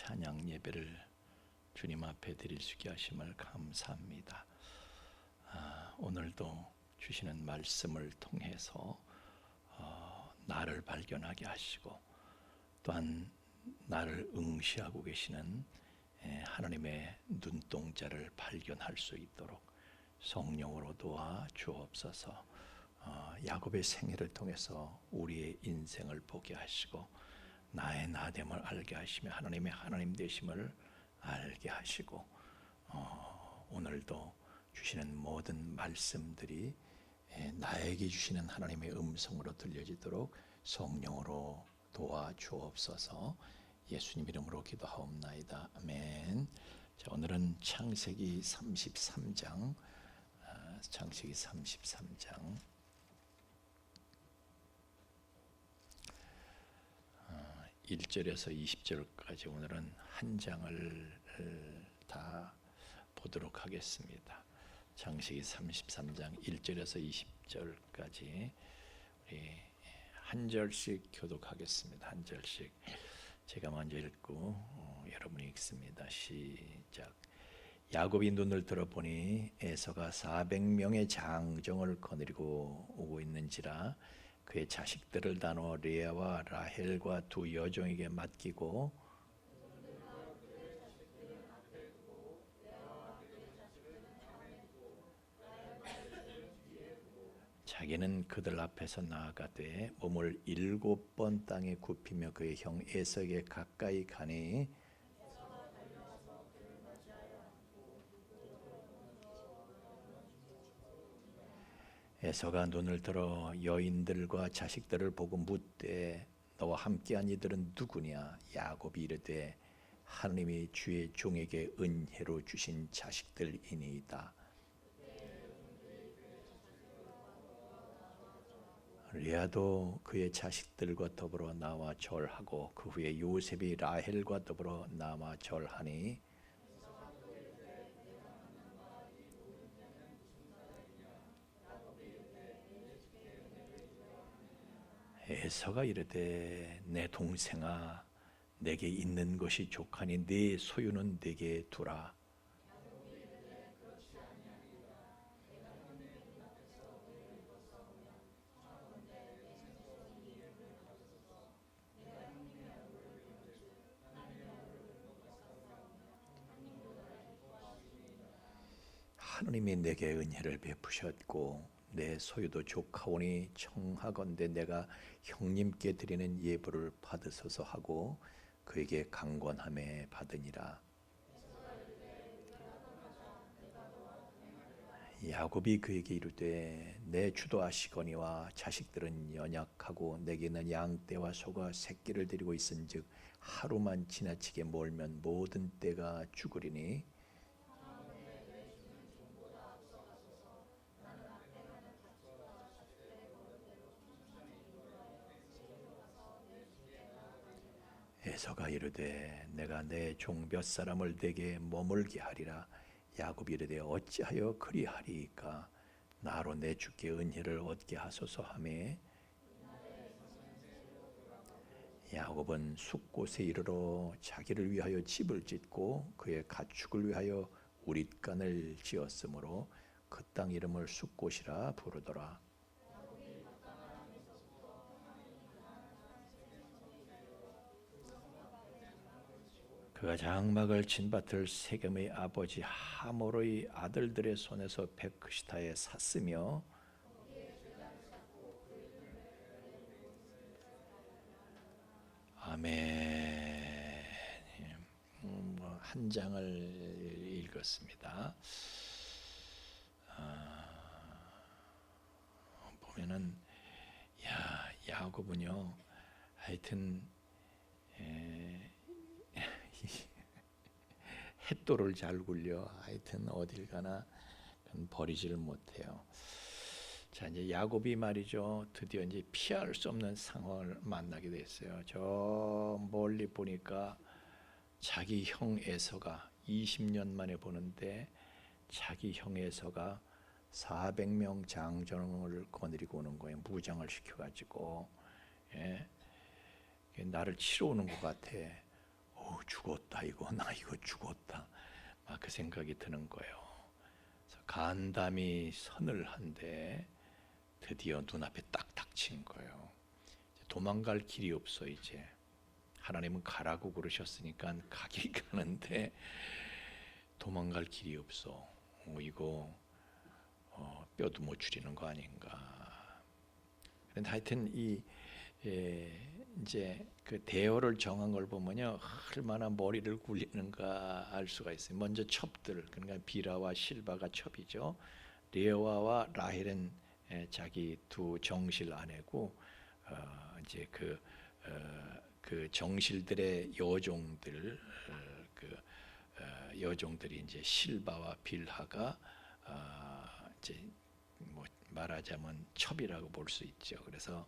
찬양 예배를 주님 앞에 드릴 수 있게 하심을 감사합니다. 오늘도 주시는 말씀을 통해서 나를 발견하게 하시고 또한 나를 응시하고 계시는 하나님의 눈동자를 발견할 수 있도록 성령으로 도와 주옵소서. 야곱의 생애를 통해서 우리의 인생을 보게 하시고 나의 나됨을 알게 하시며 하나님의 하나님 되심을 알게 하시고 오늘도 주시는 모든 말씀들이 나에게 주시는 하나님의 음성으로 들려지도록 성령으로 도와 주옵소서. 예수님 이름으로 기도하옵나이다. 아멘. 자, 오늘은 창세기 33장 1절에서 20절까지 오늘은 한 장을 다 보도록 하겠습니다. 창세기 33장 1절에서 20절까지 우리 한 절씩 교독하겠습니다. 한 절씩 제가 먼저 읽고 여러분이 읽습니다. 시작. 야곱이 눈을 들어보니 에서가 400명의 장정을 거느리고 오고 있는지라 그의 자식들을 나누어 레아와 라헬과 두 여종에게 맡기고 자기는 그들 앞에서 나아가되 몸을 7번 땅에 굽히며 그의 형 에서에게 가까이 가니 에서가 눈을 들어 여인들과 자식들을 보고 묻되 너와 함께한 이들은 누구냐? 야곱이 이르되 하나님이 주의 종에게 은혜로 주신 자식들이니이다. 레아도 그의 자식들과 더불어 나와 절하고 그 후에 요셉이 라헬과 더불어 나와 절하니 에서가 이르되 내 동생아 내게 있는 것이 족하니 네 소유는 내게 두라. 하나님이 내게 은혜를 베푸셨고 내 소유도 족하오니 청하건대 내가 형님께 드리는 예물을 받으소서 하고 그에게 강권함에 받으니라. 야곱이 그에게 이르되 내 주도하시거니와 자식들은 연약하고 내게는 양떼와 소가 새끼를 데리고 있은즉 하루만 지나치게 몰면 모든 떼가 죽으리니 에서가 이르되 내가 내 종 몇 사람을 내게 머물게 하리라. 야곱이 이르되 어찌하여 그리하리이까? 나로 내 주께 은혜를 얻게 하소서 하매 야곱은 숫곳에 이르러 자기를 위하여 집을 짓고 그의 가축을 위하여 우릿간을 지었으므로 그 땅 이름을 숫곳이라 부르더라. 그가 장막을 친 밭을 세겜의 아버지 하몰의 아들들의 손에서 백시타에 샀으며 아멘. 한 장을 읽었습니다. 보면은 야곱은요 하여튼 햇도를 잘 굴려 하여튼 어딜 가나 버리지를 못해요. 자, 이제 야곱이 말이죠 드디어 이제 피할 수 없는 상황을 만나게 됐어요. 저 멀리 보니까 자기 형 에서가 20년 만에 보는데 자기 형 에서가 400명 장정을 거느리고 오는 거예요. 무장을 시켜가지고 나를 치러 오는 것 같아. 죽었다 이거, 나 이거 죽었다. 막 그 생각이 드는 거예요. 그래서 간담이 선을 한데 드디어 눈앞에 딱 닥친 거예요. 도망갈 길이 없어. 이제 하나님은 가라고 그러셨으니까 가긴 가는데 도망갈 길이 없어. 이거 뼈도 못 추리는 거 아닌가. 그런데 하여튼 이제 그 대어를 정한 걸 보면요, 얼마나 머리를 굴리는가 알 수가 있어요. 먼저 첩들, 그러니까 비라와 실바가 첩이죠. 레아와 라헬은 자기 두 정실 아내고, 이제 그 정실들의 여종들, 여종들이 이제 실바와 빌하가 이제 뭐 말하자면 첩이라고 볼 수 있죠. 그래서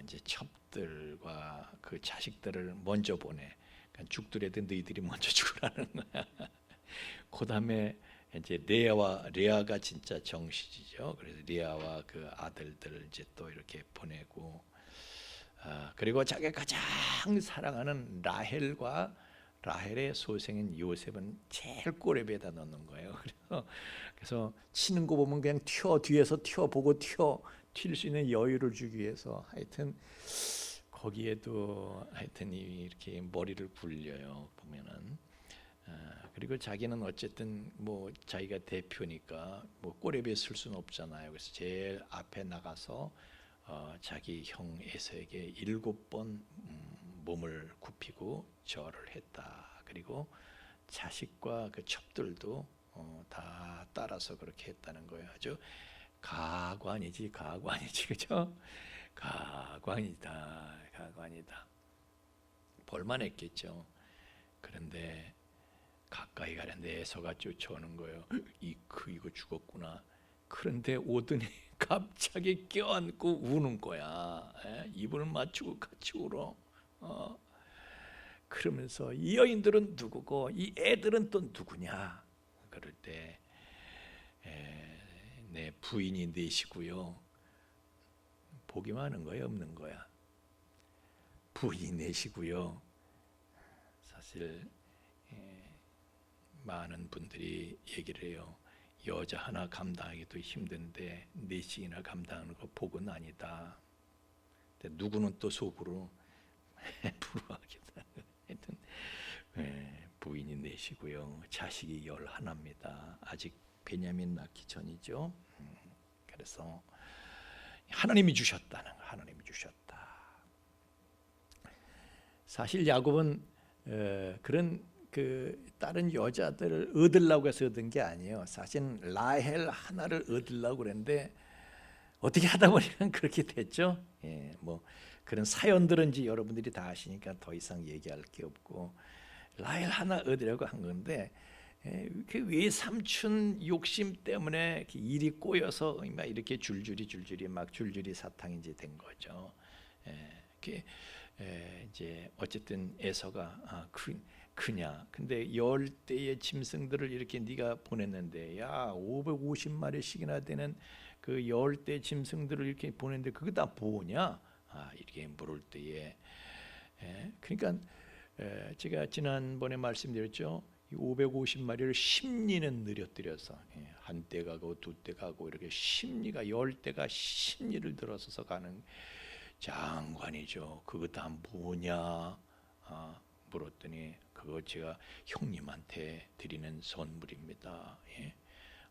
이제 첩들과 그 자식들을 먼저 보내. 그러니까 죽더라도 너희들이 먼저 죽으라는 거야. 그 다음에 이제 레아가 진짜 정실이죠. 그래서 레아와 그 아들들을 이제 또 이렇게 보내고, 그리고 자기가 가장 사랑하는 라헬의 소생인 요셉은 제일 꼬레비에다 넣는 거예요. 그래서 치는 거 보면 그냥 뒤에서 튀어보고 튈 수 있는 여유를 주기 위해서 하여튼 거기에도 하여튼 이렇게 머리를 굴려요, 보면은. 그리고 자기는 어쨌든 뭐 자기가 대표니까 뭐 꼬레비에 쓸 수는 없잖아요. 그래서 제일 앞에 나가서 자기 형 에서에게 7번 몸을 굽히고 절을 했다. 그리고 자식과 그 첩들도 다 따라서 그렇게 했다는 거예요. 아주 가관이지, 그죠? 가관이다. 볼만했겠죠. 그런데 가까이 가는데 에서가 쫓아오는 거예요. 이거 죽었구나. 그런데 오더니 갑자기 껴안고 우는 거야. 입을 맞추고 같이 울어. 그러면서 이 여인들은 누구고 이 애들은 또 누구냐? 그럴 때 내 부인이 넷이고요. 보기만 하는 거야, 없는 거야? 부인이 넷이고요. 사실 많은 분들이 얘기를 해요. 여자 하나 감당하기도 힘든데 넷이나 감당하는 거 복은 아니다. 근데 누구는 또 속으로 부러워하겠다. 하여튼 부인이 넷이고요. 자식이 11입니다. 아직 베냐민 낳기 전이죠. 그래서 하나님이 주셨다는 거, 하나님이 주셨다. 사실 야곱은 그런 그 다른 여자들을 얻으려고 해서 얻은 게 아니에요. 사실 라헬 하나를 얻으려고 그랬는데 어떻게 하다 보니까 그렇게 됐죠. 뭐 그런 사연들은 이제 여러분들이 다 아시니까 더 이상 얘기할 게 없고, 라헬 하나 얻으려고 한 건데 그 외삼촌 욕심 때문에 일이 꼬여서 막 이렇게 줄줄이 사탕이 이제 된 거죠. 이제 어쨌든 에서가 그냐. 근데 10대의 짐승들을 이렇게 네가 보냈는데, 야 550마리씩이나 되는 그 10대 짐승들을 이렇게 보냈는데 그게 다 뭐냐? 이렇게 물을 때에 그러니까 제가 지난번에 말씀드렸죠. 550마리를 10리는 늘어뜨려서 한 대 가고 두 대 가고 이렇게 10대가 10리를 들어서서 가는 장관이죠. 그거 다 뭐냐? 물었더니 그거 제가 형님한테 드리는 선물입니다.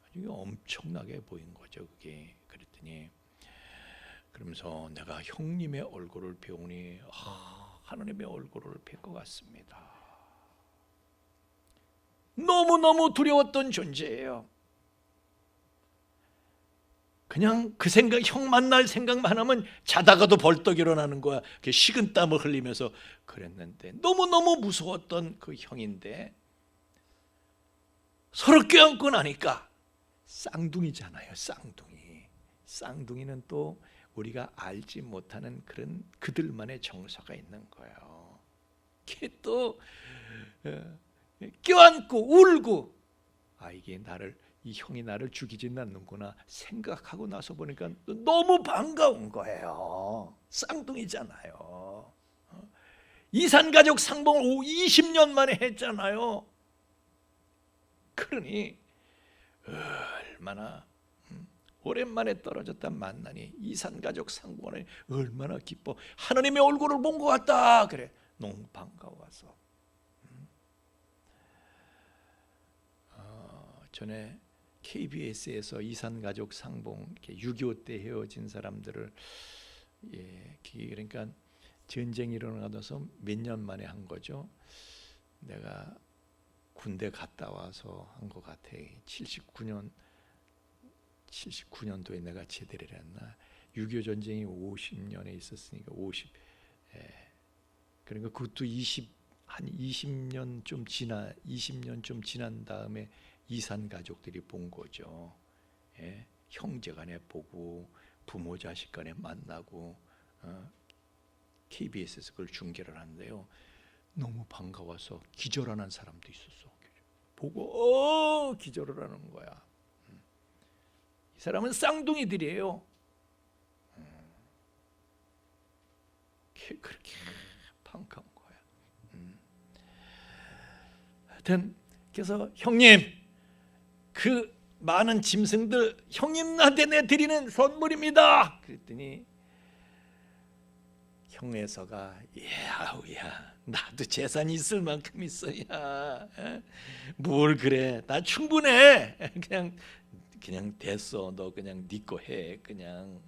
아주 엄청나게 보인 거죠. 그게. 그랬더니 그러면서 내가 형님의 얼굴을 배우니 하나님의 얼굴을 뵐 것 같습니다. 너무너무 두려웠던 존재예요. 그냥 그 생각, 형 만날 생각만 하면 자다가도 벌떡 일어나는 거야. 식은땀을 흘리면서 그랬는데 너무너무 무서웠던 그 형인데 서로 껴안고 나니까 쌍둥이잖아요. 쌍둥이는 또 우리가 알지 못하는 그런 그들만의 정서가 있는 거예요. 걔 또 껴안고 울고, 이게 이 형이 나를 죽이진 않는구나 생각하고 나서 보니까 너무 반가운 거예요. 쌍둥이잖아요. 이산가족 상봉을 20년 만에 했잖아요. 그러니 얼마나 오랜만에 떨어졌단 만나니 이산가족 상봉을 얼마나 기뻐. 하나님의 얼굴을 본 것 같다. 그래, 너무 반가워서. 전에 KBS에서 이산가족 상봉 6.25 때 헤어진 사람들을 그러니까 전쟁이 일어나서 몇 년 만에 한 거죠. 내가 군대 갔다 와서 한 것 같아. 79년도에 내가 제대를 했나. 6.25 전쟁이 50년에 있었으니까 50. 그러니까 그것도 20년 좀 지난 다음에 이산 가족들이 본 거죠. 형제간에 보고 부모 자식간에 만나고 KBS에서 그걸 중계를 하는데요. 너무 반가워서 기절하는 사람도 있었어. 보고 기절을 하는 거야. 이 사람은 쌍둥이들이에요. 그렇게 반가운 거야. 하여튼 그래서 형님, 그 많은 짐승들 형님한테 내 드리는 선물입니다. 그랬더니 형에서가 아우야, 나도 재산이 있을 만큼 있어야 뭘 그래, 나 충분해. 그냥 됐어. 너 그냥 네 거 해. 그냥.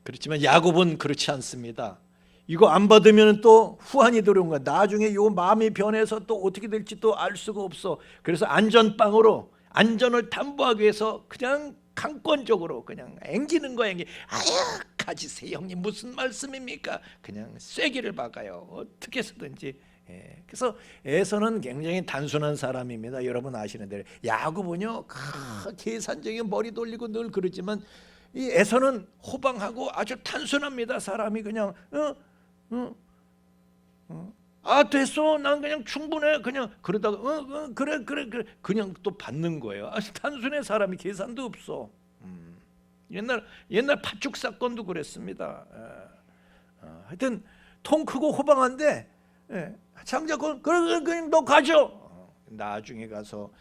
그렇지만 야곱은 그렇지 않습니다. 이거 안 받으면 또 후환이 들어온 거야. 나중에 요 마음이 변해서 또 어떻게 될지 또 알 수가 없어. 그래서 안전빵으로 안전을 담보하기 위해서 그냥 강권적으로 그냥 앵기는 거야. 아야, 가지세요 형님, 무슨 말씀입니까? 그냥 쐐기를 박아요. 어떻게 해서든지. 그래서 에서는 굉장히 단순한 사람입니다. 여러분 아시는 대로. 야곱은요 계산적인 머리 돌리고 늘 그러지만 이 에서는 호방하고 아주 단순합니다. 사람이 그냥 됐어, 난 그냥 충분해. 그냥 그러다가 그래 그냥 또 받는 거예요. 아주 단순해. 사람이 계산도 없어. 옛날 팥죽 사건도 그랬습니다. 하여튼 통 크고 호방한데 장자권 그냥 너 가져. 나중에 가서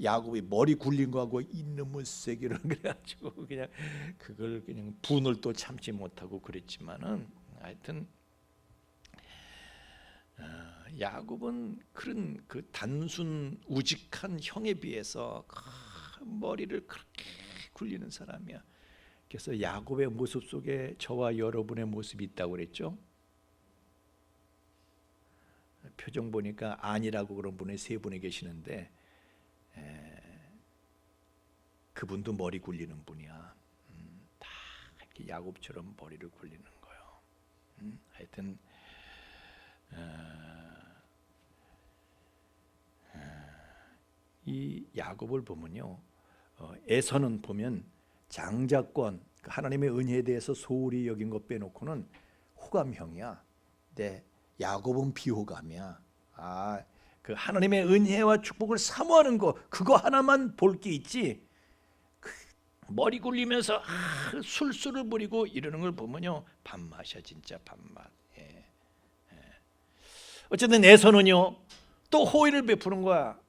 야곱이 머리 굴린 거하고 이놈의 새끼를 그래가지고 그냥 그걸 그냥 분을 또 참지 못하고 그랬지만은 하여튼 야곱은 그런 그 단순 우직한 형에 비해서 머리를 그렇게 굴리는 사람이야. 그래서 야곱의 모습 속에 저와 여러분의 모습이 있다고 그랬죠. 표정 보니까 아니라고 그런 분이 세 분이 계시는데 그분도 머리 굴리는 분이야. 다 이렇게 야곱처럼 머리를 굴리는 거예요. 하여튼 이 야곱을 보면요, 에서는 보면 장자권, 하나님의 은혜에 대해서 소홀히 여긴 것 빼놓고는 호감형이야. 근데 야곱은 비호감이야. 그 하나님의 은혜와 축복을 사모하는 거, 그거 하나만 볼 게 있지. 머리 굴리면서 술수를 부리고 이러는 걸 보면요, 밥맛이야. 진짜 밥맛. 어쨌든 에서는요 또 호의를 베푸는 거야.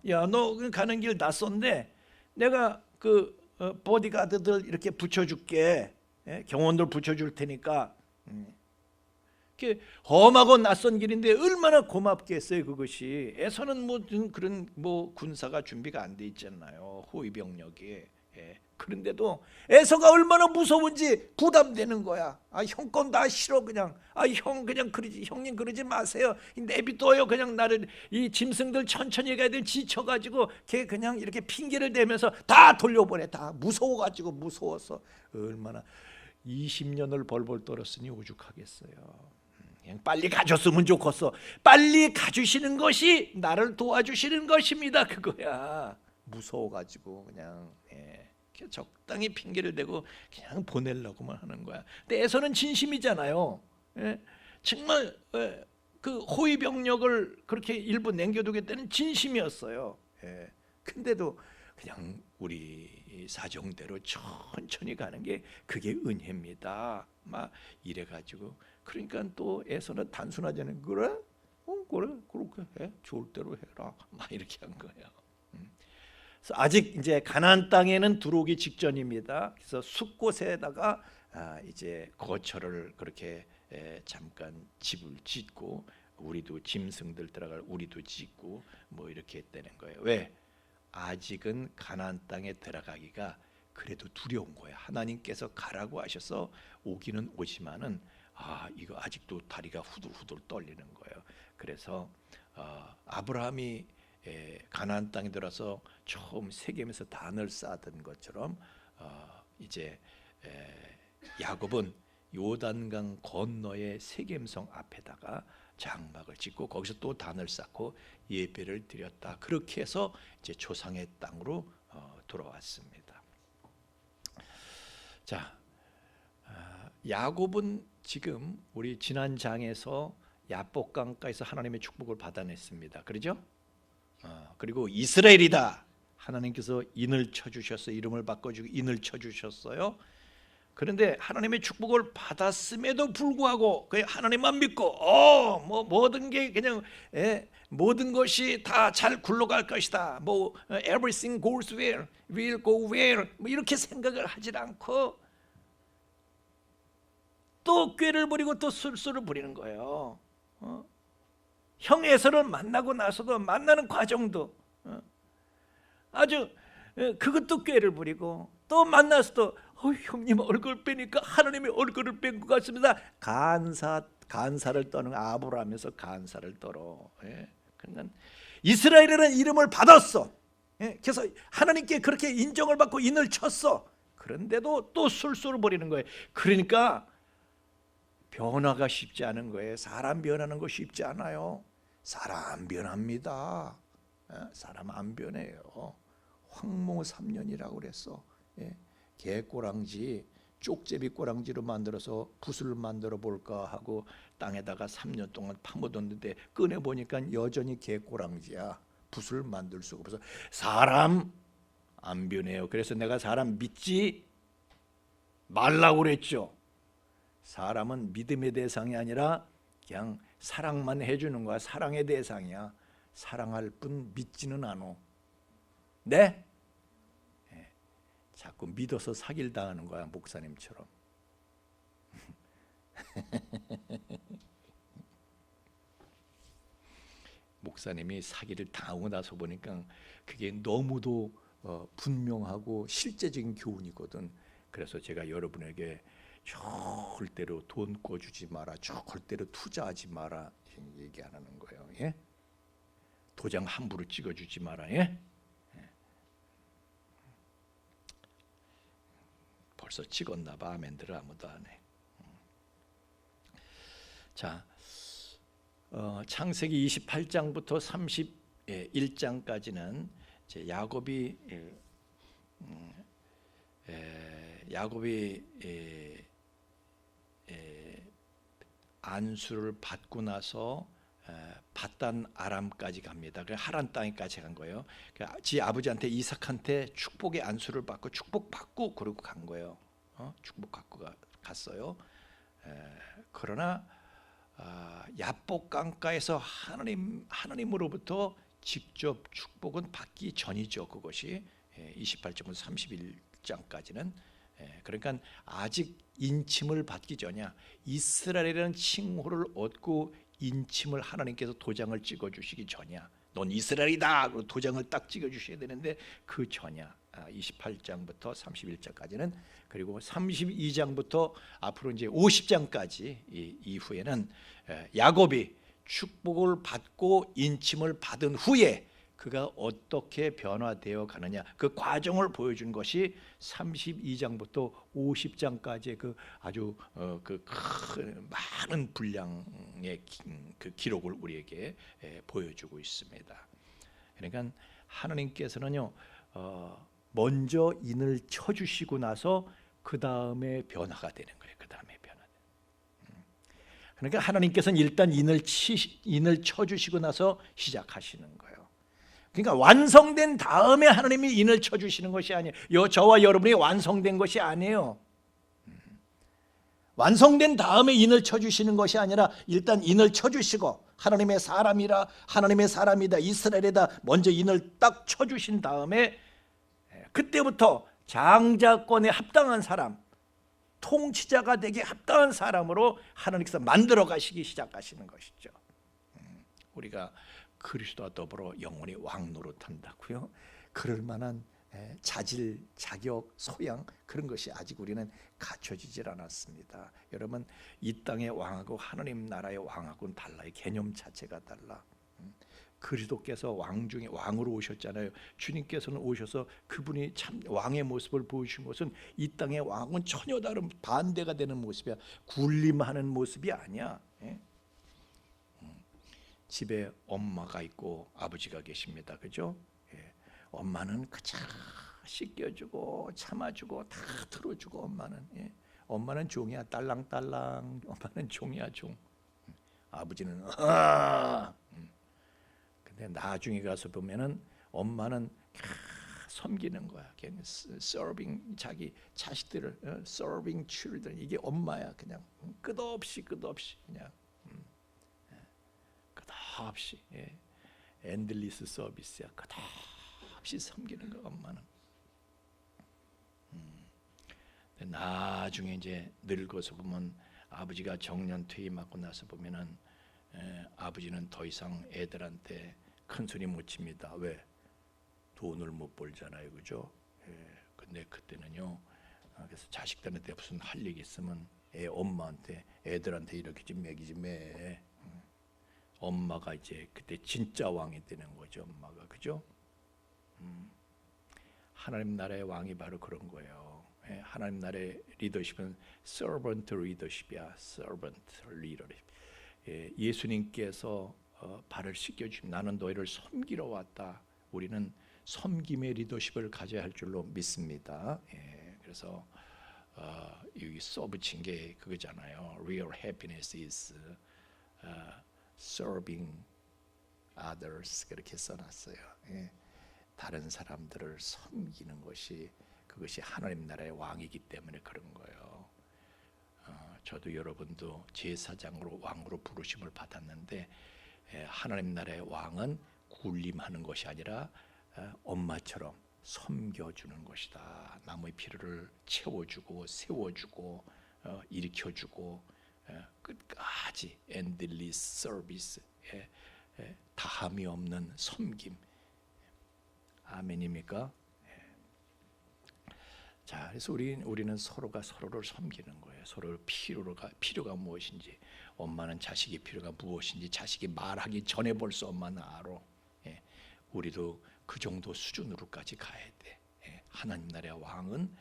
야, 너 가는 길 낯선데 내가 그 보디가드들 이렇게 붙여줄게. 경원들 붙여줄 테니까. 험하고 낯선 길인데 얼마나 고맙겠어요. 그것이. 에서는 그런 군사가 준비가 안 돼 있잖아요. 호위 병력이. 그런데도 에서가 얼마나 무서운지 부담되는 거야. 형 건 다 싫어. 그냥 형 그냥 그러지, 형님 그러지 마세요. 내비둬요. 그냥 나를 이 짐승들 천천히 가야 돼. 지쳐가지고 걔 그냥 이렇게 핑계를 대면서 다 돌려보내. 다 무서워가지고. 무서워서 얼마나 20년을 벌벌 떨었으니 오죽하겠어요. 그냥 빨리 가줬으면 좋겠어. 빨리 가주시는 것이 나를 도와주시는 것입니다. 그거야. 무서워가지고 그냥 적당히 핑계를 대고 그냥 보내려고만 하는 거야. 근데 에서는 진심이잖아요. 정말 그 호위 병력을 그렇게 일부 남겨두겠다는 진심이었어요. 근데도 그냥 우리 사정대로 천천히 가는 게 그게 은혜입니다. 막 이래가지고 그러니까 또 에서는 단순하잖아요. 그래? 그래 그렇게 해 좋을 대로 해라 막 이렇게 한 거예요. 그래서 아직 이제 가나안 땅에는 들어오기 직전입니다. 그래서 숲곳에다가 이제 거처를 그렇게 잠깐 집을 짓고 우리도 짐승들 들어갈 우리도 짓고 뭐 이렇게 했다는 거예요. 왜? 아직은 가나안 땅에 들어가기가 그래도 두려운 거예요. 하나님께서 가라고 하셔서 오기는 오지만은 이거 아직도 다리가 후들후들 떨리는 거예요. 그래서 아브라함이 가나안 땅에 들어서 처음 세겜에서 단을 쌓던 것처럼 이제 야곱은 요단강 건너의 세겜성 앞에다가 장막을 짓고 거기서 또 단을 쌓고 예배를 드렸다. 그렇게 해서 이제 조상의 땅으로 돌아왔습니다. 자, 야곱은 지금 우리 지난 장에서 야복강가에서 하나님의 축복을 받아냈습니다. 그렇죠? 그리고 이스라엘이다. 하나님께서 인을 쳐주셨어요. 이름을 바꿔주고 인을 쳐주셨어요. 그런데 하나님의 축복을 받았음에도 불구하고 그냥 하나님만 믿고 뭐 모든 게 그냥 모든 것이 다 잘 굴러갈 것이다. 뭐 everything goes well, will go well 뭐 이렇게 생각을 하지 않고 또 꾀를 부리고 또 술수를 부리는 거예요. 형 에서를 만나고 나서도 만나는 과정도 아주 그것도 꾀를 부리고 또 만나서도 형님 얼굴 빼니까 하나님의 얼굴을 뺀 것 같습니다. 간사를 떠는 아브라함에서 간사를 떨어. 그러니까 이스라엘이라는 이름을 받았어. 그래서 하나님께 그렇게 인정을 받고 인을 쳤어. 그런데도 또 술수를 벌이는 거예요. 그러니까 변화가 쉽지 않은 거예요. 사람 변하는 거 쉽지 않아요. 사람 변합니다. 사람 안 변해요. 황모 3년이라고 그랬어. 개꼬랑지 쪽제비 꼬랑지로 만들어서 붓을 만들어 볼까 하고 땅에다가 3년 동안 파묻었는데 꺼내 보니까 여전히 개꼬랑지야. 붓을 만들 수가 없어서 사람 안 변해요. 그래서 내가 사람 믿지 말라고 그랬죠. 사람은 믿음의 대상이 아니라 그냥 사랑만 해주는 거야. 사랑의 대상이야. 사랑할 뿐 믿지는 않아. 네? 자꾸 믿어서 사기를 당하는 거야. 목사님처럼. 목사님이 사기를 당하고 나서 보니까 그게 너무도 분명하고 실제적인 교훈이거든. 그래서 제가 여러분에게 절대로 돈 꿔주지 마라, 절대로 투자하지 마라 얘기 안 하는 거예요. 예? 도장 함부로 찍어주지 마라. 예? 벌써 찍었나 봐. 아멘들 아무도 안 해. 자, 창세기 28장부터 31장까지는 이제 야곱이 안수를 받고 나서 바단 아람까지 갑니다. 그 하란 땅에까지 간 거예요. 지 아버지한테 이삭한테 축복의 안수를 받고 축복받고 그러고 간 거예요. 축복받고 갔어요. 그러나 야복 강가에서 하나님으로부터 직접 축복은 받기 전이죠. 그것이 28절부터 31장까지는 그러니까 아직 인침을 받기 전이야. 이스라엘이라는 칭호를 얻고 인침을 하나님께서 도장을 찍어주시기 전이야. 넌 이스라엘이다. 그리고 도장을 딱 찍어주셔야 되는데 그 전이야. 28장부터 31장까지는 그리고 32장부터 앞으로 이제 50장까지 이후에는 야곱이 축복을 받고 인침을 받은 후에 그가 어떻게 변화되어 가느냐 그 과정을 보여준 것이 32장부터 50장까지의 그 아주 그 큰 많은 분량의 그 기록을 우리에게 보여주고 있습니다. 그러니까 하나님께서는요 먼저 인을 쳐주시고 나서 그 다음에 변화가 되는 거예요. 그 다음에 변화. 그러니까 하나님께서는 일단 인을 쳐주시고 나서 시작하시는 거예요. 그러니까 완성된 다음에 하나님이 인을 쳐주시는 것이 아니에요. 저와 여러분이 완성된 것이 아니에요. 완성된 다음에 인을 쳐주시는 것이 아니라 일단 인을 쳐주시고 하나님의 사람이라, 하나님의 사람이다, 이스라엘이다, 먼저 인을 딱 쳐주신 다음에 그때부터 장자권에 합당한 사람, 통치자가 되기 합당한 사람으로 하나님께서 만들어 가시기 시작하시는 것이죠. 우리가 그리스도와 더불어 영원히 왕 노릇한다고요? 그럴 만한 자질, 자격, 소양 그런 것이 아직 우리는 갖춰지질 않았습니다. 여러분, 이 땅의 왕하고 하나님 나라의 왕하고는 달라요. 개념 자체가 달라. 그리스도께서 왕 중에 왕으로 오셨잖아요. 주님께서는 오셔서 그분이 참 왕의 모습을 보여주신 것은 이 땅의 왕은 전혀 다른 반대가 되는 모습이야. 군림하는 모습이 아니야. 집에 엄마가 있고 아버지가 계십니다. 그죠? 엄마는 그저 씻겨주고 참아주고 다 들어주고 엄마는 종이야. 딸랑딸랑. 엄마는 종이야, 종. 아버지는 근데 나중에 가서 보면은 엄마는 섬기는 거야. serving 자기 자식들을 serving children. 이게 엄마야. 그냥 끝없이 그냥 끝없이 엔들리스 서비스야. 끝없이 섬기는 거 엄마는. 나중에 이제 늙어서 보면 아버지가 정년 퇴임하고 나서 보면은 아버지는 더 이상 애들한테 큰 소리 못 칩니다. 왜? 돈을 못 벌잖아요, 그죠? 근데 그때는요. 그래서 자식들한테 무슨 할 얘기 있으면 엄마한테, 애들한테 이렇게 좀 먹이지 매. 엄마가 이제 그때 진짜 왕이 되는 거죠, 엄마가, 그죠? 하나님 나라의 왕이 바로 그런 거예요. 하나님 나라의 리더십은 servant leadership이야, servant leadership. 예수님께서 발을 씻겨주시면 나는 너희를 섬기러 왔다. 우리는 섬김의 리더십을 가져야 할 줄로 믿습니다. 그래서 여기 써붙인 게 그거잖아요. Real happiness is serving others. 그렇게 써놨어요. 다른 사람들을 섬기는 것이 그것이 하나님 나라의 왕이기 때문에 그런 거예요. 저도 여러분도 제사장으로 왕으로 부르심을 받았는데 하나님 나라의 왕은 군림하는 것이 아니라 엄마처럼 섬겨주는 것이다. 남의 필요를 채워주고 세워주고 일으켜주고 끝까지 endless service, 다함이 없는 섬김. 아멘입니까? 자, 그래서 우리는 서로가 서로를 섬기는 거예요. 서로의 필요가 무엇인지, 엄마는 자식의 필요가 무엇인지 자식이 말하기 전에 벌써 엄마는 알아. 우리도 그 정도 수준으로까지 가야 돼. 하나님 나라의 왕은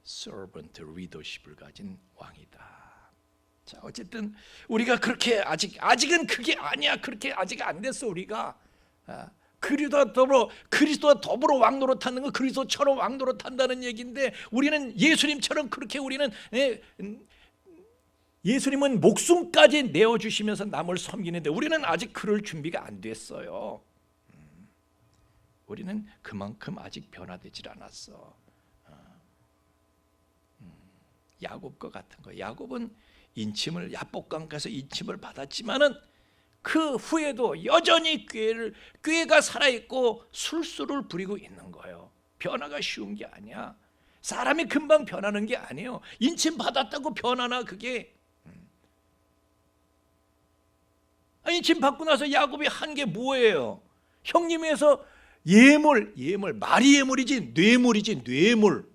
servant leadership을 가진 왕이다. 자, 어쨌든 우리가 그렇게 아직은 그게 아니야. 그렇게 아직 안 됐어. 우리가 그리스도와 더불어 왕 노릇하는 거, 그리스도처럼 왕 노릇한다는 얘기인데 우리는 예수님처럼 그렇게 예수님은 목숨까지 내어주시면서 남을 섬기는데 우리는 아직 그럴 준비가 안 됐어요. 우리는 그만큼 아직 변화되질 않았어. 야곱과 같은 거. 야곱은 야복강가에서 인침을 받았지만은 그 후에도 여전히 교회가 살아있고 술수를 부리고 있는 거예요. 변화가 쉬운 게 아니야. 사람이 금방 변하는 게 아니에요. 인침 받았다고 변하나 그게. 인침 받고 나서 야곱이 한 게 뭐예요? 형님에서 말이 예물이지 뇌물.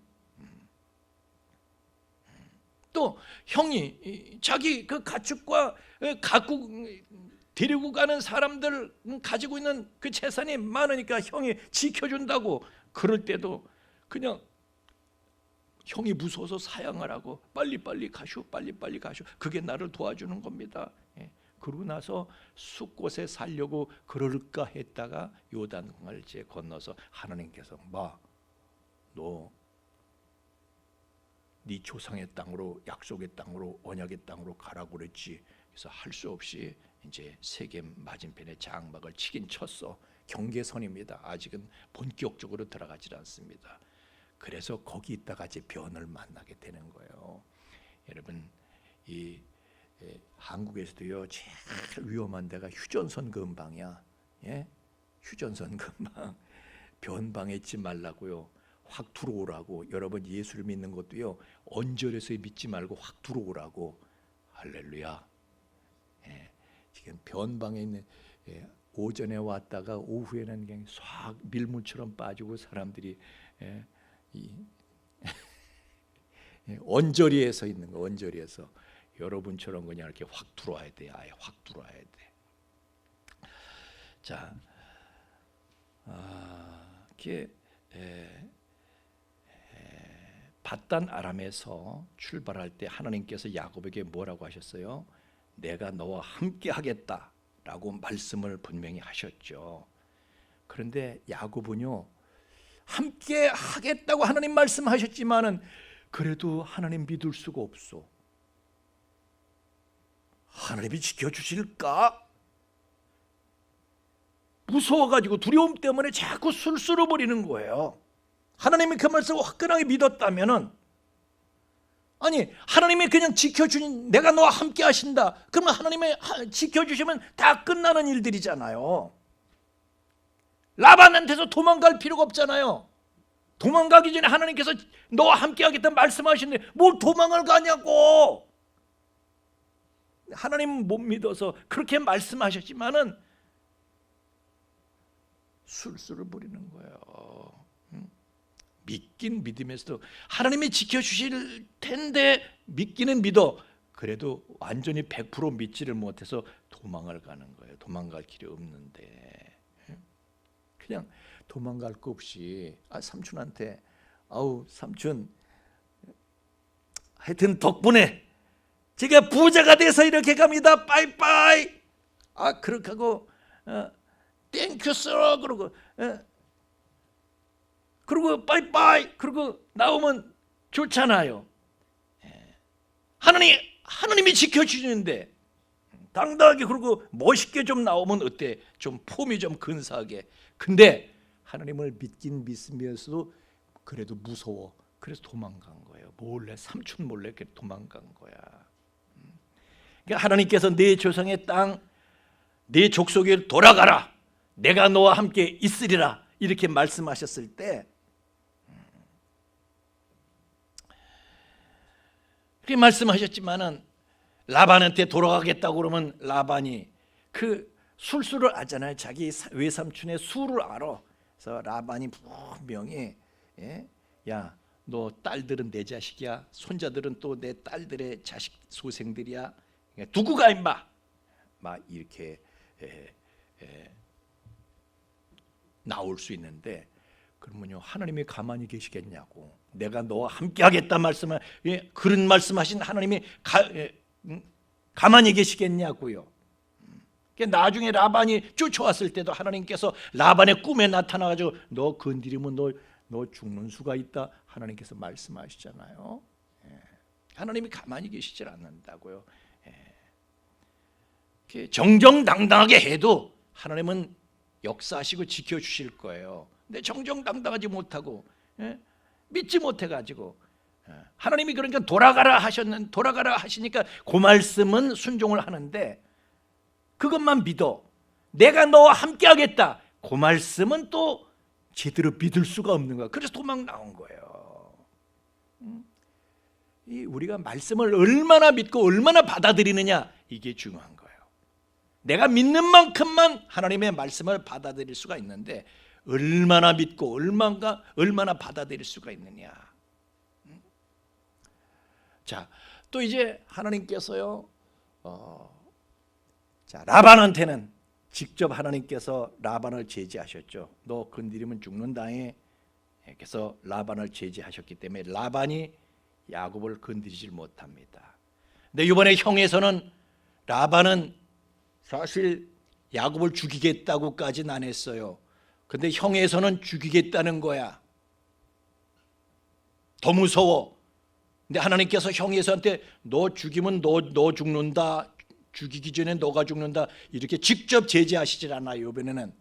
또 형이 자기 그 가축과 데리고 가는 사람들 가지고 있는 그 재산이 많으니까 형이 지켜준다고. 그럴 때도 그냥 형이 무서워서 사양하라고 빨리빨리 가시오. 그게 나를 도와주는 겁니다. 그러고 나서 숫곳에 살려고 그럴까 했다가 요단강을 이제 건너서 하나님께서 너 네 조상의 땅으로, 약속의 땅으로, 언약의 땅으로 가라고 그랬지. 그래서 할 수 없이 이제 세겜 맞은편에 장막을 치긴 쳤어. 경계선입니다. 아직은 본격적으로 들어가지 않습니다. 그래서 거기 있다가 이제 변을 만나게 되는 거예요. 여러분, 이 한국에서도요 제일 위험한 데가 휴전선 근방이야. 예? 휴전선 근방. 변방에 있지 말라고요. 확 들어오라고. 여러분, 예수를 믿는 것도요 언저리에서 믿지 말고 확 들어오라고. 할렐루야. 예, 지금 변방에 있는, 오전에 왔다가 오후에는 그냥 싹 밀물처럼 빠지고 사람들이 언저리에서 있는 거. 언저리에서 여러분처럼 그냥 이렇게 확 들어와야 돼. 아예 확 들어와야 돼. 자, 이렇게 밧단 아람에서 출발할 때 하나님께서 야곱에게 뭐라고 하셨어요? 내가 너와 함께 하겠다라고 말씀을 분명히 하셨죠. 그런데 야곱은요 함께 하겠다고 하나님 말씀하셨지만은 그래도 하나님 믿을 수가 없어. 하나님이 지켜주실까? 무서워가지고 두려움 때문에 자꾸 술수를 버리는 거예요. 하나님이 그 말씀을 화끈하게 믿었다면은, 아니 하나님이 그냥 지켜주니 내가 너와 함께 하신다. 그러면 하나님이 지켜주시면 다 끝나는 일들이잖아요. 라반한테서 도망갈 필요가 없잖아요. 도망가기 전에 하나님께서 너와 함께 하겠다는 말씀하시는데 뭘 도망을 가냐고. 하나님 못 믿어서 그렇게 말씀하셨지만은 술수를 부리는 거예요. 믿긴 믿으면서도 하나님이 지켜주실 텐데 믿기는 믿어. 그래도 완전히 100% 믿지를 못해서 도망을 가는 거예요. 도망갈 길이 없는데 그냥 도망갈 거 없이 삼촌한테 아우 삼촌 하여튼 덕분에 제가 부자가 돼서 이렇게 갑니다. 빠이빠이. 그렇게 하고 땡큐 써 그러고 빠이빠이 그러고 나오면 좋잖아요. 하나님이 지켜주시는데 당당하게 그러고 멋있게 좀 나오면 어때? 좀 폼이 좀 근사하게. 근데 하나님을 믿긴 믿으면서도 그래도 무서워. 그래서 도망간 거예요. 몰래 삼촌 몰래 이렇게 도망간 거야. 그러니까 하나님께서 내 조상의 땅, 내 족속에 돌아가라. 내가 너와 함께 있으리라. 이렇게 말씀하셨을 때 그렇게 말씀하셨지만은 라반한테 돌아가겠다고 그러면 라반이 그 술수를 알잖아요. 자기 외삼촌의 수를 알아. 그래서 라반이 분명히 야, 너 딸들은 내 자식이야. 손자들은 또 내 딸들의 자식 소생들이야. 두고 가 임마. 막 이렇게 나올 수 있는데 그러면요 하나님이 가만히 계시겠냐고. 내가 너와 함께 하겠다 말씀을 그런 말씀하신 하나님이 가만히 계시겠냐고요. 나중에 라반이 쫓아왔을 때도 하나님께서 라반의 꿈에 나타나가지고 너 건드리면 너 죽는 수가 있다. 하나님께서 말씀하시잖아요. 하나님이 가만히 계시질 않는다고요. 정정당당하게 해도 하나님은 역사하시고 지켜주실 거예요. 근데 정정당당하지 못하고 믿지 못해가지고 하나님이 그러니까 돌아가라 하시니까 그 말씀은 순종을 하는데 그것만 믿어. 내가 너와 함께 하겠다. 그 말씀은 또 제대로 믿을 수가 없는 거야. 그래서 도망 나온 거예요. 우리가 말씀을 얼마나 믿고 얼마나 받아들이느냐 이게 중요한 거예요. 내가 믿는 만큼만 하나님의 말씀을 받아들일 수가 있는데 얼마나 믿고 얼마나 받아들일 수가 있느냐. 자, 또 이제 하나님께서요 라반한테는 직접 하나님께서 라반을 제지하셨죠. 너 건드리면 죽는다에. 그래서 라반을 제지하셨기 때문에 라반이 야곱을 건드리질 못합니다. 근데 이번에 형에서는 라반은 사실 야곱을 죽이겠다고까지는 안 했어요. 근데 형에서는 죽이겠다는 거야. 더 무서워. 근데 하나님께서 형에서한테 너 죽이면 너 죽는다. 죽이기 전에 너가 죽는다. 이렇게 직접 제지하시질 않아요. 이번에는.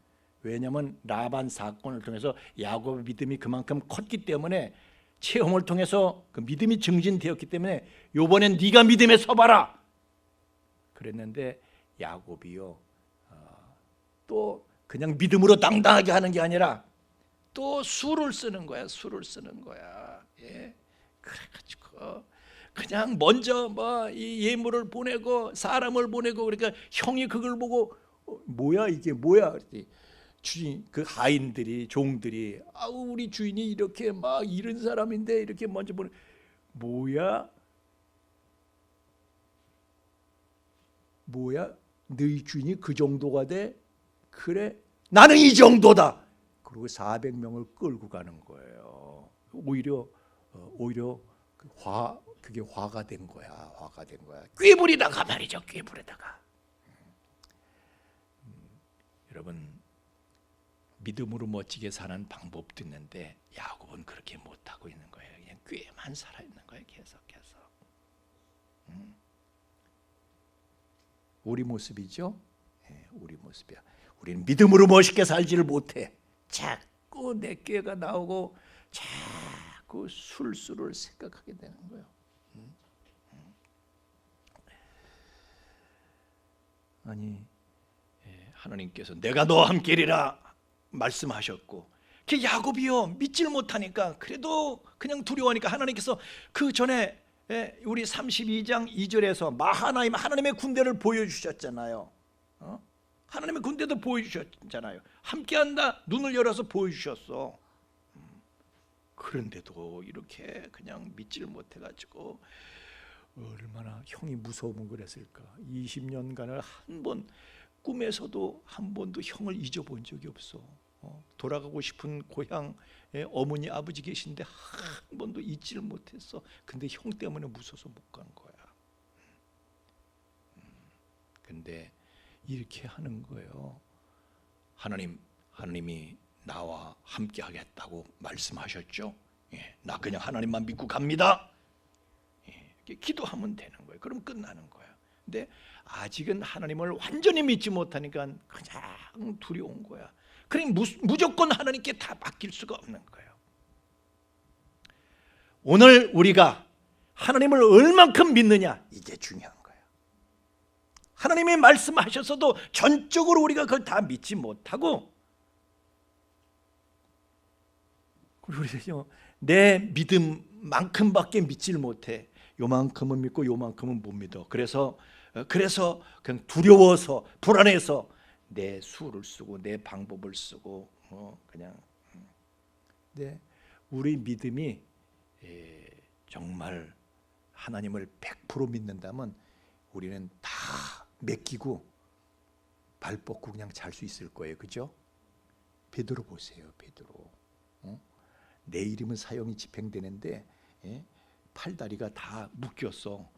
왜냐하면 라반 사건을 통해서 야곱의 믿음이 그만큼 컸기 때문에, 체험을 통해서 그 믿음이 증진되었기 때문에 요번엔 네가 믿음에 서봐라 그랬는데, 야곱이요 또 그냥 믿음으로 당당하게 하는 게 아니라 또 수를 쓰는 거야. 수를 쓰는 거야. 예. 그래가지고 그냥 먼저 뭐 이 예물을 보내고 사람을 보내고, 그러니까 형이 그걸 보고 뭐야 이게 뭐야 그랬더니 주인, 그 하인들이, 종들이, 아우 우리 주인이 이렇게 막 이런 사람인데 이렇게 먼저 보내, 뭐야 너희 주인이 그 정도가 돼? 그래 나는 이 정도다. 그리고 400명을 끌고 가는 거예요. 오히려 그게 화가 된 거야. 화가 된 거야. 꾀부리다가 말이죠. 꾀부리다가. 여러분, 믿음으로 멋지게 사는 방법도 있는데 야곱은 그렇게 못하고 있는 거예요. 그냥 꾀만 살아있는 거예요. 계속해서. 우리 모습이죠. 네, 우리 모습이야. 우리는 믿음으로 멋있게 살지를 못해. 자꾸 내 꾀가 나오고 자꾸 술수를 생각하게 되는 거예요. 아니, 하나님께서 내가 너와 함께리라 말씀하셨고, 그 야곱이요 믿질 못하니까, 그래도 그냥 두려워하니까 하나님께서 그 전에 우리 32장 2절에서 마하나임, 하나님의 군대를 보여주셨잖아요. 하나님의 군대도 보여주셨잖아요. 함께한다 눈을 열어서 보여주셨어. 그런데도 이렇게 그냥 믿지를 못해가지고 얼마나 형이 무서우면 그랬을까. 20년간을 한 번 꿈에서도 한 번도 형을 잊어본 적이 없어. 돌아가고 싶은 고향에 어머니 아버지 계신데 한 번도 잊지를 못했어. 근데 형 때문에 무서워서 못 간 거야. 근데 이렇게 하는 거예요. 하나님이 나와 함께 하겠다고 말씀하셨죠. 나 그냥 하나님만 믿고 갑니다. 기도하면 되는 거예요. 그럼 끝나는 거야. 근데 아직은 하나님을 완전히 믿지 못하니까 그냥 두려운 거야. 그러니 무조건 하나님께 다 맡길 수가 없는 거예요. 오늘 우리가 하나님을 얼만큼 믿느냐, 이게 중요한 거예요. 하나님이 말씀하셨어도 전적으로 우리가 그걸 다 믿지 못하고, 그리고 내 믿음만큼밖에 믿질 못해. 요만큼은 믿고 요만큼은 못 믿어. 그래서 그냥 두려워서 불안해서 내 수를 쓰고 내 방법을 쓰고 그냥. 네, 우리 믿음이 정말 하나님을 100% 믿는다면 우리는 다 맡기고 발 뻗고 그냥 잘 수 있을 거예요. 그죠? 베드로 보세요. 베드로. 내 이름은 사형이 집행되는데 팔다리가 다 묶였어.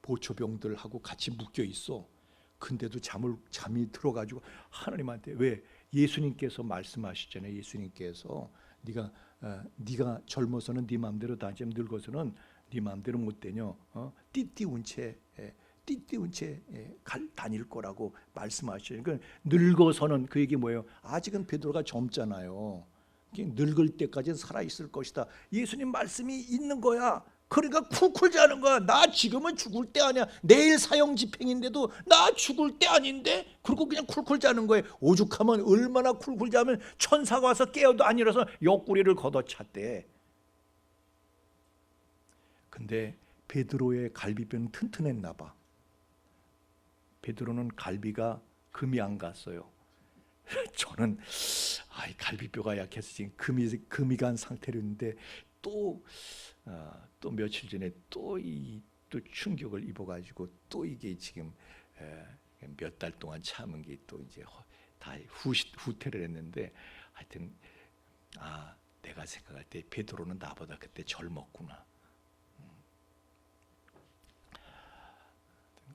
보초병들하고 같이 묶여 있어. 근데도 잠이 들어가지고 하나님한테, 왜? 예수님께서 말씀하시잖아요. 예수님께서 네가 젊어서는 네 마음대로 다니지 늙어서는 네 마음대로 못 다녀. 띠띠운 채 다닐 거라고 말씀하시죠. 그러니까 늙어서는, 그 얘기 뭐예요? 아직은 베드로가 젊잖아요. 늙을 때까지는 살아있을 것이다. 예수님 말씀이 있는 거야. 그러니까 쿨쿨 자는 거야. 나 지금은 죽을 때 아니야. 내일 사형 집행인데도 나 죽을 때 아닌데? 그리고 그냥 쿨쿨 자는 거예요. 오죽하면 얼마나 쿨쿨 자면 천사가 와서 깨어도 안 일어서 옆구리를 걷어찼대. 근데 베드로의 갈비뼈는 튼튼했나 봐. 베드로는 갈비가 금이 안 갔어요. 저는 갈비뼈가 약해서 지금 금이 간 상태로 있는데 또 며칠 전에 또 충격을 입어가지고 또 이게 지금 몇 달 동안 참은 게 또 이제 다 후퇴를 했는데, 하여튼 내가 생각할 때 베드로는 나보다 그때 젊었구나.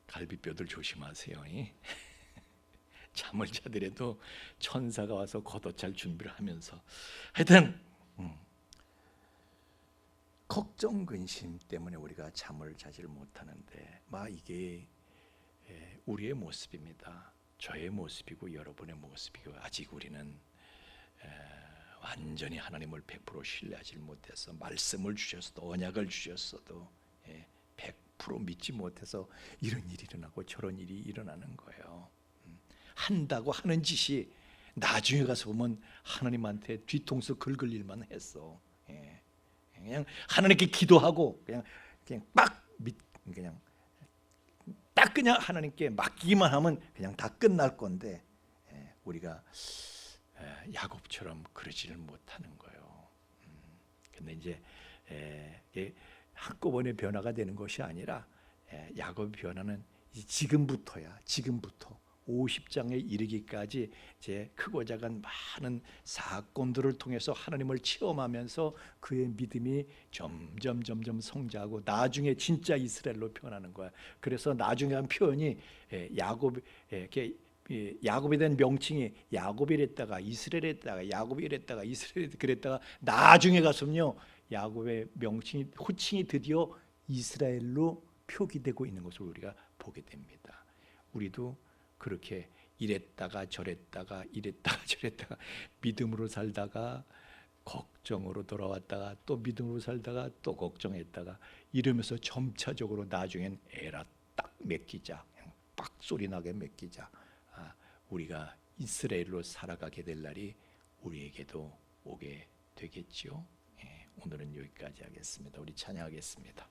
갈비뼈들 조심하세요. 잠을 자더라도 천사가 와서 걷어찰 준비를 하면서, 하여튼 걱정 근심 때문에 우리가 잠을 자지를 못하는데, 이게 우리의 모습입니다. 저의 모습이고 여러분의 모습이고 아직 우리는 완전히 하나님을 100% 신뢰하지 못해서 말씀을 주셨어도 언약을 주셨어도 100% 믿지 못해서 이런 일이 일어나고 저런 일이 일어나는 거예요. 한다고 하는 짓이 나중에 가서 보면 하나님한테 뒤통수 긁을 일만 했어. 그냥 하나님께 기도하고 그냥 그냥 하나님께 맡기기만 하면 그냥 다 끝날 건데 우리가 야곱처럼 그러지를 못하는 거예요. 근데 이제 한꺼번에 변화가 되는 것이 아니라 야곱의 변화는 지금부터야. 지금부터 50장에 이르기까지 제 크고 작은 많은 사건들을 통해서 하나님을 체험하면서 그의 믿음이 점점 성장하고 나중에 진짜 이스라엘로 변하는 거야. 그래서 나중에 한 표현이 야곱에 대한 명칭이 야곱이랬다가 이스라엘이랬다가 야곱이랬다가 이스라엘 그랬다가 나중에 가서는요 야곱의 명칭이 호칭이 드디어 이스라엘로 표기되고 있는 것을 우리가 보게 됩니다. 우리도 그렇게 이랬다가 저랬다가 믿음으로 살다가 걱정으로 돌아왔다가 또 믿음으로 살다가 또 걱정했다가 이러면서 점차적으로 나중엔 에라 딱 맡기자, 그냥 빡소리 나게 맡기자. 우리가 이스라엘로 살아가게 될 날이 우리에게도 오게 되겠지요. 오늘은 여기까지 하겠습니다. 우리 찬양하겠습니다.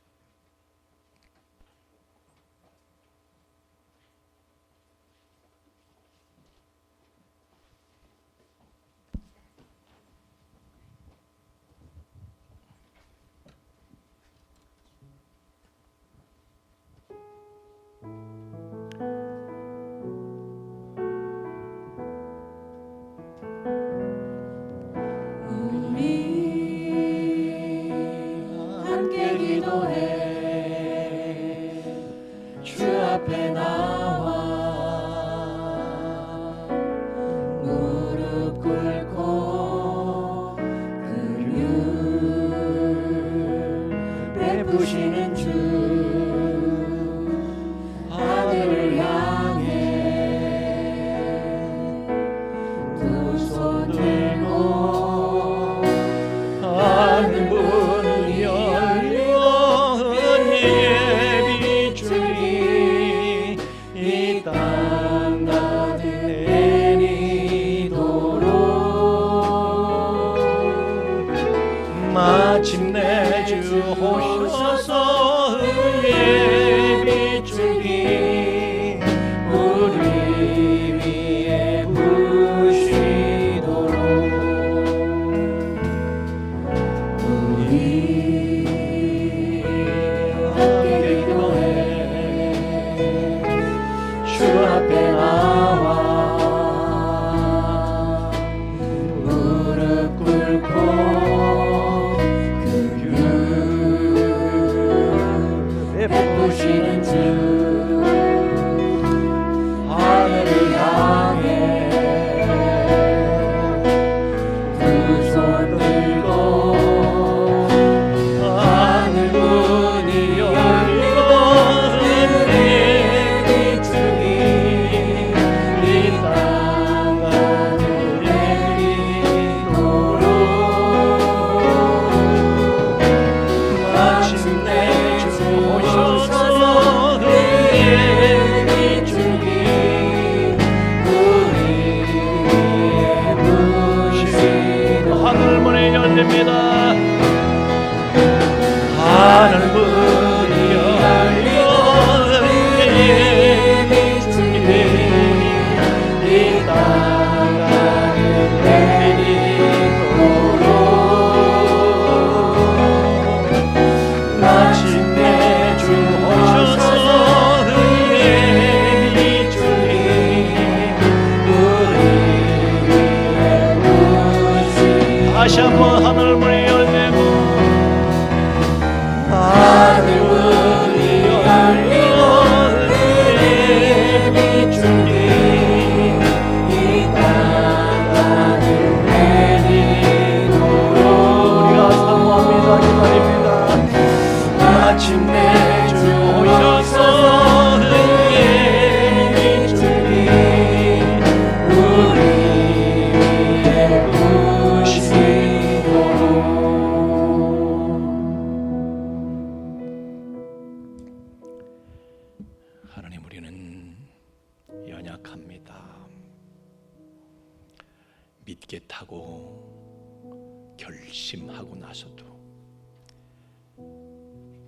주 앞에 나와 무릎 꿇고 긍휼 베푸시는 주 하늘을 향해 두 손 들고 하늘 문이 열리고 은혜의 빛줄이 이 땅 가득 내리도록 마침내 주 오셔서 은혜의 빛줄이 우리 위에 부시도록 함께 기도해 주 앞에 나와 무릎 꿇고 긍휼 베푸시는 주 하늘을 향해 두 손 들고 하늘 문이 열리고 은혜의 빛줄이 이 땅 가득 내리도록 마침내 주 오셔서 은혜의 빛줄이 우리 위에 부시도록 하늘 문이 열립니다. 하늘 문이 열리고 은혜의 빛줄이 이 땅 가득 내리도록 마침내 주 오셔서 은혜의 빛줄이 우리 위에 부시도록 다시 한번 하늘 문이 열리고 하늘 문이 열리고 은혜의 빛줄이 이 땅 가득 내리도록 우리가 사모합니다. 기다립니다. 마침내 주 오셔서 은혜의 빛줄이 믿겠다고 결심하고 나서도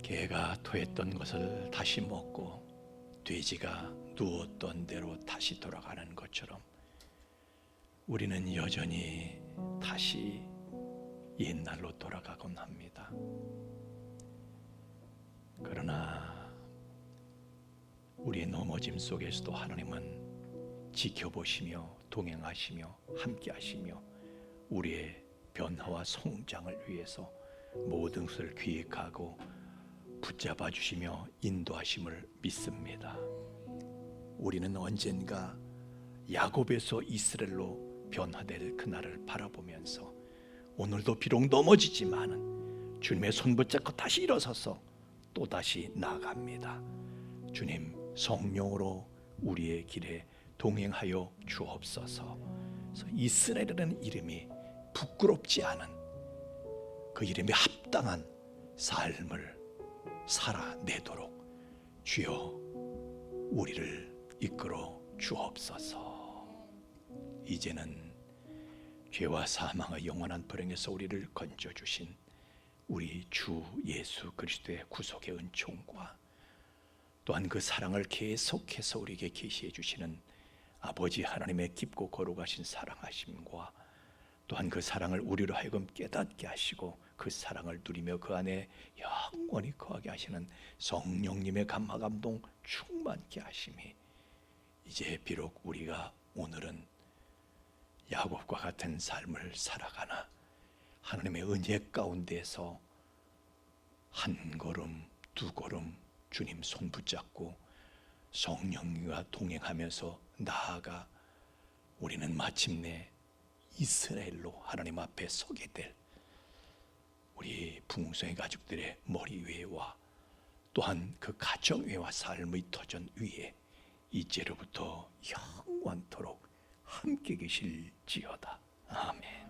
개가 토했던 것을 다시 먹고 돼지가 누웠던 대로 다시 돌아가는 것처럼 우리는 여전히 다시 옛날로 돌아가곤 합니다. 그러나 우리의 넘어짐 속에서도 하나님은 지켜보시며 동행하시며 함께하시며 우리의 변화와 성장을 위해서 모든 것을 기획하고 붙잡아 주시며 인도하심을 믿습니다. 우리는 언젠가 야곱에서 이스라엘로 변화될 그날을 바라보면서 오늘도 비록 넘어지지만은 주님의 손 붙잡고 다시 일어서서 또다시 나아갑니다. 주님 성령으로 우리의 길에 동행하여 주옵소서. 그래서 이스라엘이라는 이름이 부끄럽지 않은 그 이름에 합당한 삶을 살아내도록 주여 우리를 이끌어 주옵소서. 이제는 죄와 사망의 영원한 불행에서 우리를 건져주신 우리 주 예수 그리스도의 구속의 은총과 또한 그 사랑을 계속해서 우리에게 계시해 주시는 아버지 하나님의 깊고 거룩하신 사랑하심과 또한 그 사랑을 우리로 하여금 깨닫게 하시고 그 사랑을 누리며 그 안에 영원히 거하게 하시는 성령님의 감화 감동 충만케 하심이 이제 비록 우리가 오늘은 야곱과 같은 삶을 살아가나 하나님의 은혜 가운데서 한 걸음 두 걸음 주님 손 붙잡고 성령과 동행하면서 나아가 우리는 마침내 이스라엘로 하나님 앞에 서게 될 우리 풍성의 가족들의 머리 위에와 또한 그 가정 위와 삶의 터전 위에 이제로부터 영원토록 함께 계실지어다. 아멘.